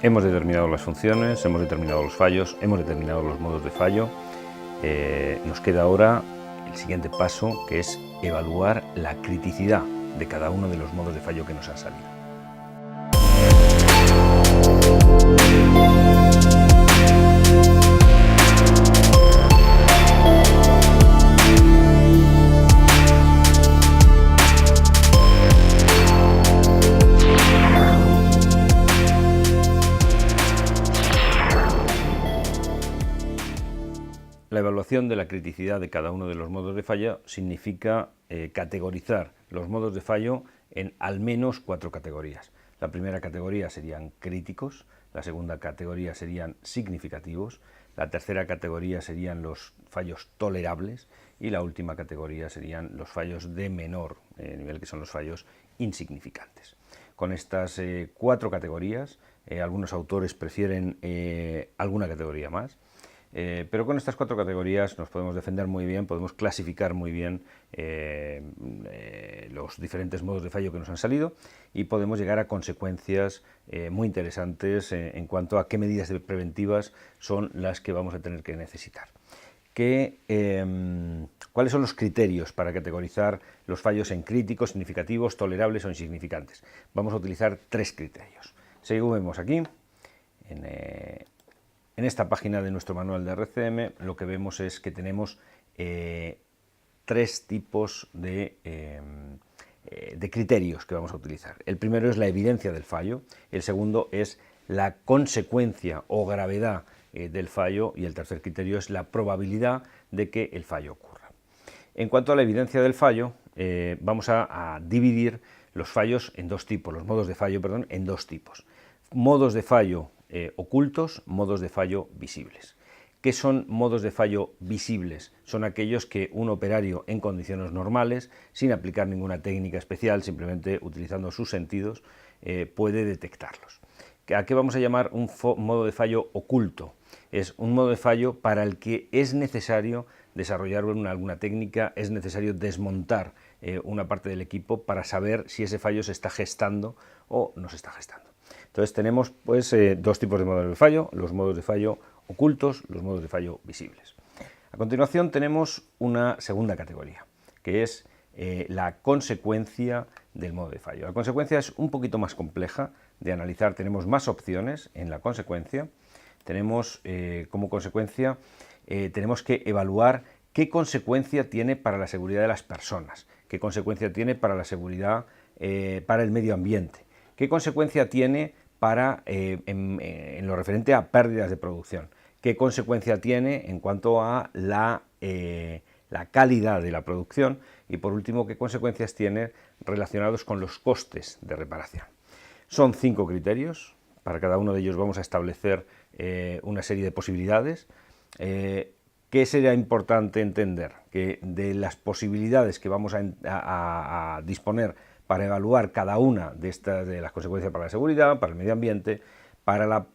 Hemos determinado las funciones, hemos determinado los fallos, hemos determinado los modos de fallo. Nos queda ahora el siguiente paso, que es evaluar la criticidad de cada uno de los modos de fallo que nos han salido. La evaluación de la criticidad de cada uno de los modos de fallo significa categorizar los modos de fallo en al menos 4 categorías. La primera categoría serían críticos, la segunda categoría serían significativos, la tercera categoría serían los fallos tolerables y la última categoría serían los fallos de menor nivel, que son los fallos insignificantes. Con estas 4 categorías, algunos autores prefieren alguna categoría más, pero con estas 4 categorías nos podemos defender muy bien, podemos clasificar muy bien los diferentes modos de fallo que nos han salido y podemos llegar a consecuencias muy interesantes en cuanto a qué medidas preventivas son las que vamos a tener que necesitar. ¿Cuáles son los criterios para categorizar los fallos en críticos, significativos, tolerables o insignificantes? Vamos a utilizar 3 criterios. Según vemos aquí, en esta página de nuestro manual de RCM, lo que vemos es que tenemos 3 tipos de criterios que vamos a utilizar. El primero es la evidencia del fallo, el segundo es la consecuencia o gravedad del fallo y el tercer criterio es la probabilidad de que el fallo ocurra. En cuanto a la evidencia del fallo, vamos a dividir los fallos en 2 tipos, los modos de fallo, perdón, en 2 tipos. Modos de fallo ocultos, modos de fallo visibles. ¿Qué son modos de fallo visibles? Son aquellos que un operario en condiciones normales, sin aplicar ninguna técnica especial, simplemente utilizando sus sentidos, puede detectarlos. ¿A qué vamos a llamar un modo de fallo oculto? Es un modo de fallo para el que es necesario desarrollar alguna técnica, es necesario desmontar una parte del equipo para saber si ese fallo se está gestando o no se está gestando. Entonces tenemos pues 2 tipos de modos de fallo, los modos de fallo ocultos, los modos de fallo visibles. A continuación tenemos una segunda categoría, que es la consecuencia del modo de fallo. La consecuencia es un poquito más compleja de analizar, tenemos más opciones en la consecuencia. Tenemos como consecuencia, tenemos que evaluar qué consecuencia tiene para la seguridad de las personas, qué consecuencia tiene para la seguridad, para el medio ambiente, qué consecuencia tiene en lo referente a pérdidas de producción, qué consecuencia tiene en cuanto a la calidad de la producción y por último qué consecuencias tiene relacionados con los costes de reparación. Son 5 criterios, para cada uno de ellos vamos a establecer una serie de posibilidades. ¿Qué sería importante entender? Que de las posibilidades que vamos a disponer para evaluar cada una de las consecuencias para la seguridad, para el medio ambiente, para la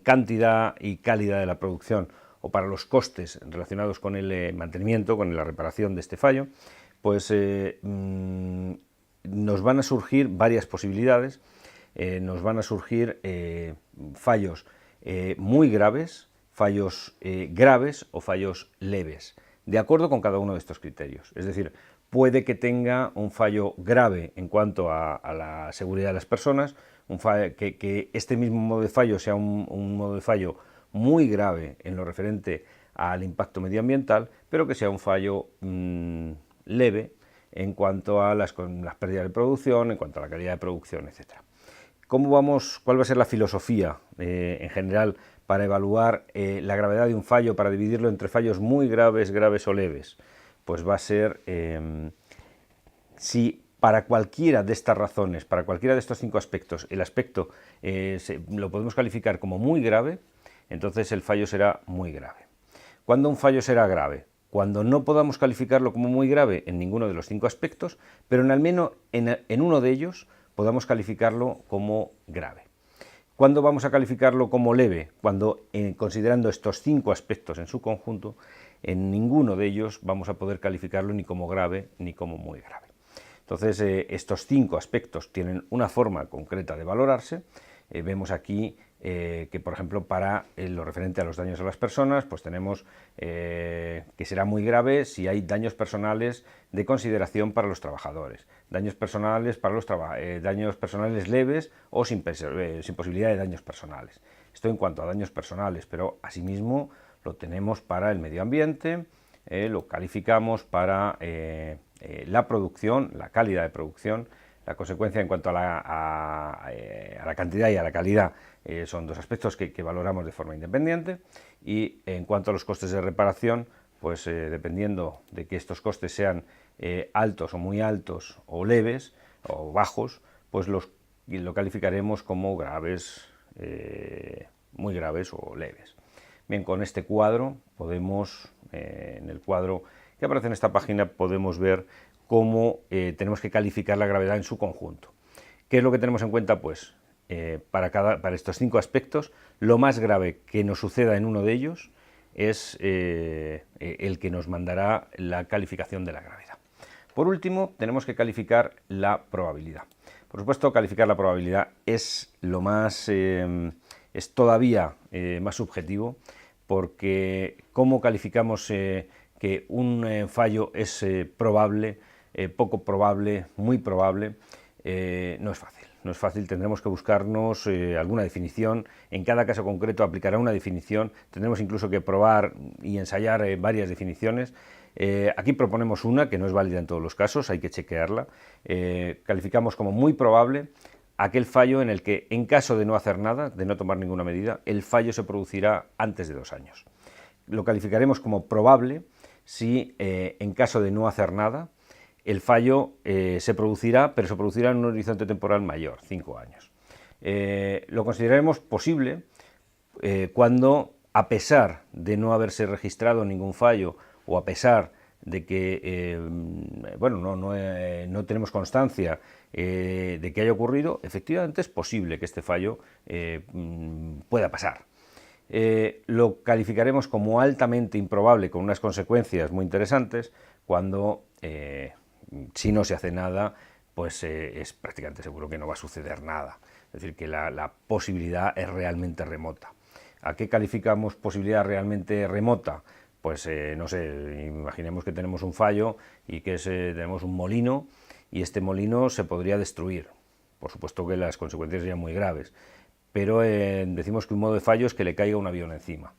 cantidad y calidad de la producción o para los costes relacionados con el mantenimiento, con la reparación de este fallo, pues nos van a surgir varias posibilidades, nos van a surgir fallos muy graves, fallos graves o fallos leves, de acuerdo con cada uno de estos criterios. Es decir, puede que tenga un fallo grave en cuanto a la seguridad de las personas, que este mismo modo de fallo sea un modo de fallo muy grave en lo referente al impacto medioambiental, pero que sea un fallo leve en cuanto a las pérdidas de producción, en cuanto a la calidad de producción, etc. ¿Cuál va a ser la filosofía en general para evaluar la gravedad de un fallo, para dividirlo entre fallos muy graves, graves o leves? Pues va a ser si para cualquiera de estas razones, para cualquiera de estos 5 aspectos, el aspecto lo podemos calificar como muy grave, entonces el fallo será muy grave. ¿Cuándo un fallo será grave? Cuando no podamos calificarlo como muy grave en ninguno de los 5 aspectos, pero al menos en uno de ellos podamos calificarlo como grave. ¿Cuándo vamos a calificarlo como leve? Cuando, considerando estos 5 aspectos en su conjunto, en ninguno de ellos vamos a poder calificarlo ni como grave ni como muy grave. Entonces, estos 5 aspectos tienen una forma concreta de valorarse vemos aquí que, por ejemplo, para lo referente a los daños a las personas, pues tenemos que será muy grave si hay daños personales de consideración para los trabajadores, daños personales para daños personales leves o sin posibilidad de daños personales. Esto en cuanto a daños personales, pero asimismo lo tenemos para el medio ambiente, lo calificamos para la producción, la calidad de producción. La consecuencia en cuanto a la cantidad y a la calidad son dos aspectos que valoramos de forma independiente, y en cuanto a los costes de reparación, pues dependiendo de que estos costes sean altos o muy altos o leves o bajos, pues lo calificaremos como graves, muy graves o leves. Bien, con este cuadro podemos, en el cuadro que aparece en esta página, podemos ver cómo tenemos que calificar la gravedad en su conjunto. ¿Qué es lo que tenemos en cuenta? Pues para estos 5 aspectos, lo más grave que nos suceda en uno de ellos es el que nos mandará la calificación de la gravedad. Por último, tenemos que calificar la probabilidad. Por supuesto, calificar la probabilidad es lo más, es todavía más subjetivo, porque cómo calificamos que un fallo es probable, poco probable, muy probable, no es fácil. No es fácil, tendremos que buscarnos alguna definición, en cada caso concreto aplicará una definición, tendremos incluso que probar y ensayar varias definiciones. Aquí proponemos una que no es válida en todos los casos, hay que chequearla. Calificamos como muy probable aquel fallo en el que, en caso de no hacer nada, de no tomar ninguna medida, el fallo se producirá antes de 2 años. Lo calificaremos como probable si, en caso de no hacer nada, el fallo se producirá, pero se producirá en un horizonte temporal mayor, 5 años. Lo consideraremos posible cuando, a pesar de no haberse registrado ningún fallo, o a pesar de que no tenemos constancia de que haya ocurrido, efectivamente es posible que este fallo pueda pasar. Lo calificaremos como altamente improbable, con unas consecuencias muy interesantes, cuando si no se hace nada, pues es prácticamente seguro que no va a suceder nada. Es decir, que la posibilidad es realmente remota. ¿A qué calificamos posibilidad realmente remota? Pues no sé, imaginemos que tenemos un fallo y que tenemos un molino, y este molino se podría destruir. Por supuesto que las consecuencias serían muy graves, pero decimos que un modo de fallo es que le caiga un avión encima.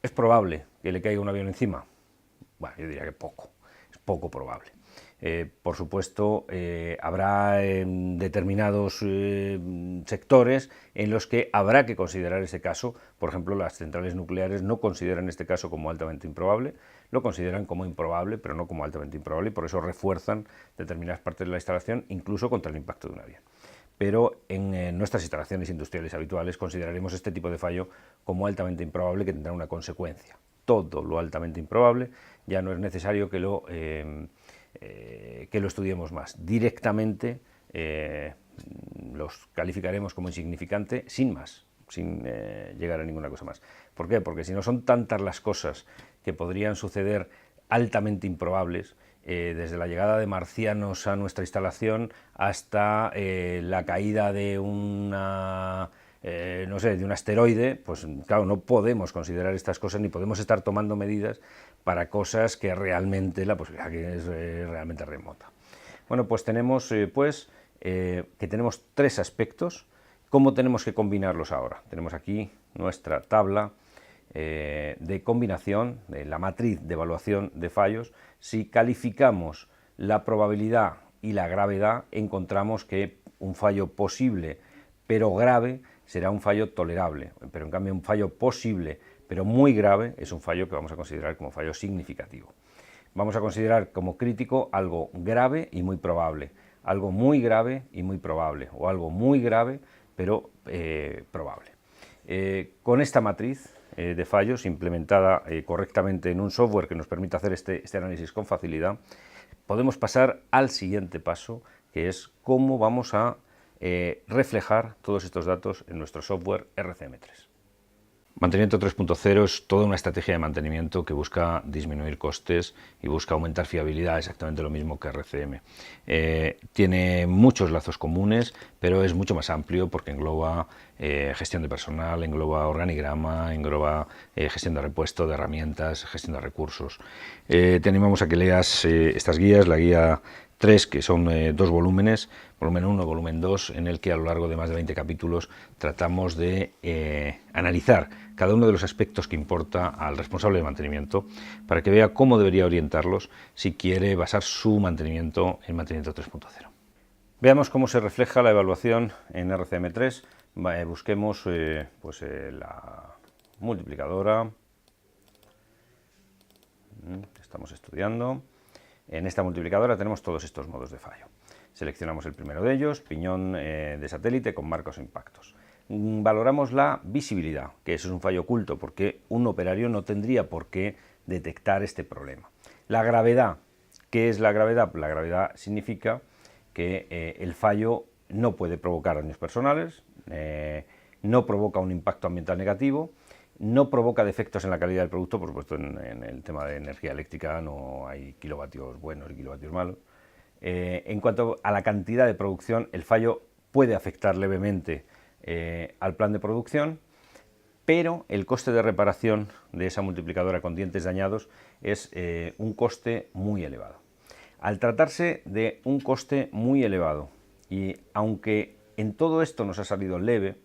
¿Es probable que le caiga un avión encima? Bueno, yo diría que poco, es poco probable. Por supuesto, habrá determinados sectores en los que habrá que considerar ese caso. Por ejemplo, las centrales nucleares no consideran este caso como altamente improbable, lo consideran como improbable, pero no como altamente improbable, y por eso refuerzan determinadas partes de la instalación, incluso contra el impacto de un avión. Pero en nuestras instalaciones industriales habituales consideraremos este tipo de fallo como altamente improbable, que tendrá una consecuencia. Todo lo altamente improbable ya no es necesario que lo estudiemos más. Directamente los calificaremos como insignificante sin más, sin llegar a ninguna cosa más. ¿Por qué? Porque si no, son tantas las cosas que podrían suceder altamente improbables, desde la llegada de marcianos a nuestra instalación hasta la caída de de un asteroide, pues claro, no podemos considerar estas cosas ni podemos estar tomando medidas para cosas que realmente la posibilidad que es realmente remota. Bueno, pues tenemos que tenemos 3 aspectos. ¿Cómo tenemos que combinarlos ahora? Tenemos aquí nuestra tabla de combinación, de la matriz de evaluación de fallos. Si calificamos la probabilidad y la gravedad, encontramos que un fallo posible pero grave será un fallo tolerable, pero en cambio un fallo posible pero muy grave es un fallo que vamos a considerar como fallo significativo. Vamos a considerar como crítico algo grave y muy probable, algo muy grave y muy probable, o algo muy grave pero probable. Con esta matriz de fallos implementada correctamente en un software que nos permite hacer este análisis con facilidad, podemos pasar al siguiente paso, que es cómo vamos a reflejar todos estos datos en nuestro software RCM3. Mantenimiento 3.0 es toda una estrategia de mantenimiento que busca disminuir costes y busca aumentar fiabilidad, exactamente lo mismo que RCM. Tiene muchos lazos comunes, pero es mucho más amplio porque engloba gestión de personal, engloba organigrama, engloba gestión de repuesto, de herramientas, gestión de recursos. Te animamos a que leas estas guías, la guía 3, que son 2 volúmenes, volumen 1, volumen 2, en el que a lo largo de más de 20 capítulos tratamos de analizar cada uno de los aspectos que importa al responsable de mantenimiento para que vea cómo debería orientarlos si quiere basar su mantenimiento en mantenimiento 3.0. Veamos cómo se refleja la evaluación en RCM3. Busquemos la multiplicadora. Estamos estudiando. En esta multiplicadora tenemos todos estos modos de fallo. Seleccionamos el primero de ellos, piñón de satélite con marcos e impactos. Valoramos la visibilidad, que eso es un fallo oculto, porque un operario no tendría por qué detectar este problema. La gravedad, ¿qué es la gravedad? La gravedad significa que el fallo no puede provocar daños personales, no provoca un impacto ambiental negativo, no provoca defectos en la calidad del producto. Por supuesto, en el tema de energía eléctrica no hay kilovatios buenos y kilovatios malos. En cuanto a la cantidad de producción, el fallo puede afectar levemente al plan de producción, pero el coste de reparación de esa multiplicadora con dientes dañados es un coste muy elevado. Al tratarse de un coste muy elevado, y aunque en todo esto nos ha salido leve,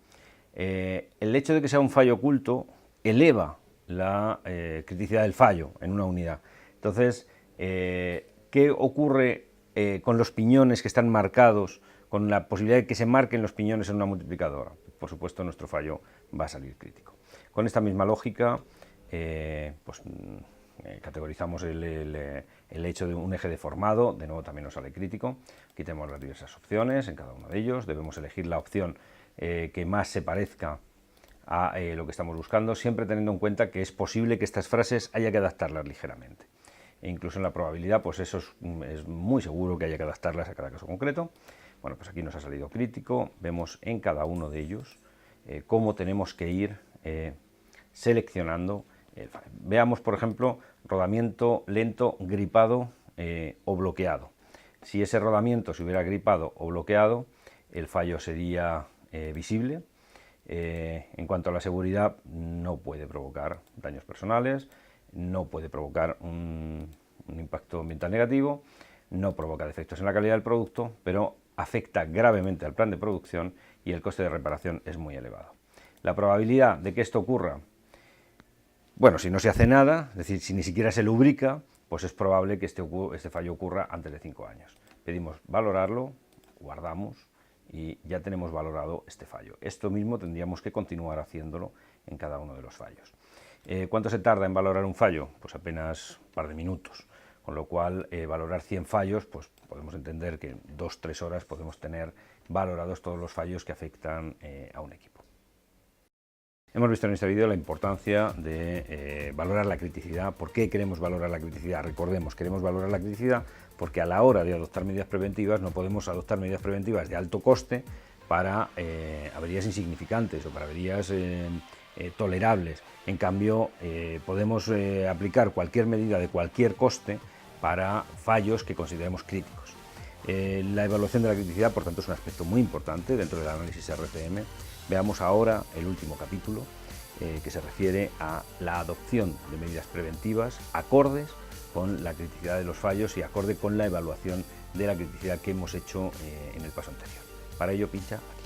el hecho de que sea un fallo oculto eleva la criticidad del fallo en una unidad. Entonces, ¿qué ocurre con los piñones que están marcados, con la posibilidad de que se marquen los piñones en una multiplicadora? Por supuesto, nuestro fallo va a salir crítico. Con esta misma lógica, categorizamos el hecho de un eje deformado, de nuevo también nos sale crítico. Aquí tenemos las diversas opciones, en cada uno de ellos debemos elegir la opción que más se parezca a lo que estamos buscando, siempre teniendo en cuenta que es posible que estas frases haya que adaptarlas ligeramente. E incluso en la probabilidad, pues eso es muy seguro que haya que adaptarlas a cada caso concreto. Bueno, pues aquí nos ha salido crítico, vemos en cada uno de ellos cómo tenemos que ir seleccionando el fallo. Veamos, por ejemplo, rodamiento lento, gripado o bloqueado. Si ese rodamiento se hubiera gripado o bloqueado, el fallo sería visible. En cuanto a la seguridad, no puede provocar daños personales, no puede provocar un impacto ambiental negativo, no provoca defectos en la calidad del producto, pero afecta gravemente al plan de producción y el coste de reparación es muy elevado. La probabilidad de que esto ocurra, bueno, si no se hace nada, es decir, si ni siquiera se lubrica, pues es probable que este fallo ocurra antes de 5 años. Pedimos valorarlo, guardamos y ya tenemos valorado este fallo. Esto mismo tendríamos que continuar haciéndolo en cada uno de los fallos. ¿Cuánto se tarda en valorar un fallo? Pues apenas un par de minutos, con lo cual valorar 100 fallos, pues podemos entender que en 2-3 horas podemos tener valorados todos los fallos que afectan a un equipo. Hemos visto en este vídeo la importancia de valorar la criticidad. ¿Por qué queremos valorar la criticidad? Recordemos, queremos valorar la criticidad porque a la hora de adoptar medidas preventivas no podemos adoptar medidas preventivas de alto coste para averías insignificantes o para averías tolerables. En cambio, podemos aplicar cualquier medida de cualquier coste para fallos que consideremos críticos. La evaluación de la criticidad, por tanto, es un aspecto muy importante dentro del análisis RCM. Veamos ahora el último capítulo, que se refiere a la adopción de medidas preventivas acordes con la criticidad de los fallos y acorde con la evaluación de la criticidad que hemos hecho en el paso anterior. Para ello, pincha aquí.